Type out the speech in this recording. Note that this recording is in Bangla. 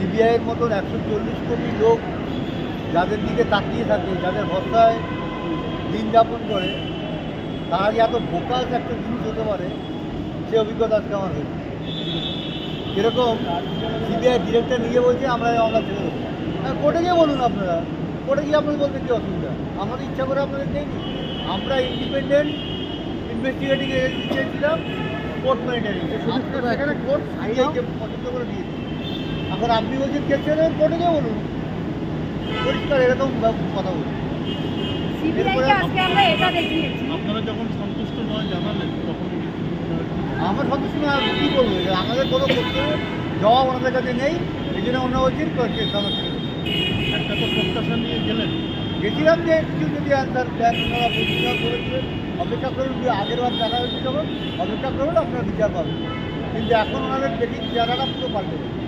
সিবিআইয়ের মতন 140 কোটি লোক যাদের দিকে তাকিয়ে থাকে, যাদের ভরসায় দিন যাপন করে, তারা যে এত বোকাস একটা জিনিস হতে পারে সে অভিজ্ঞতা আজকে আমার হয়েছে। এরকম সিবিআই ডিরেক্টর নিজে বলছে আমরা ছেড়ে দেবো। কোর্টে গিয়ে বলুন, আপনারা কোর্টে গিয়ে আপনাদের বলতে কী অসুবিধা? আমাদের ইচ্ছা করে আপনাদের দেয়নি। আমরা ইন্ডিপেন্ডেন্ট ইনভেস্টিগেটিং এজেন্সি চেয়েছিলাম, কোর্ট মেনে নেয়নি। সেখানে কোর্ট সিবিআইকে পছন্দ করে দিয়েছে। এখন আপনি বলছেন কে ছেড়ে দেবেন, কোর্টে গিয়ে বলুন, পরিষ্কার এরকম কথা বলুন। আপনারা যখন সন্তুষ্ট নয় জানালেন তখন আমার সন্তুষ্ট না, কী বলবো? আমাদের কোনো করতে জবাব ওনাদের কাছে নেই, এই জন্য অন্য বলছেন একটা তো প্রত্যাশা নিয়ে গেলেন। গেছিলাম যে কিছু যদি অ্যান্সার দেন, ওনারা প্রতিষ্ঠা করেছিলেন, অপেক্ষা করুন, আগের বার দেখা হয়েছে যখন অপেক্ষা করুন, আপনারা বিচার পাবেন। কিন্তু এখন ওনাদের দেখি চেহারাটা পুরো পাল্টে গেছে।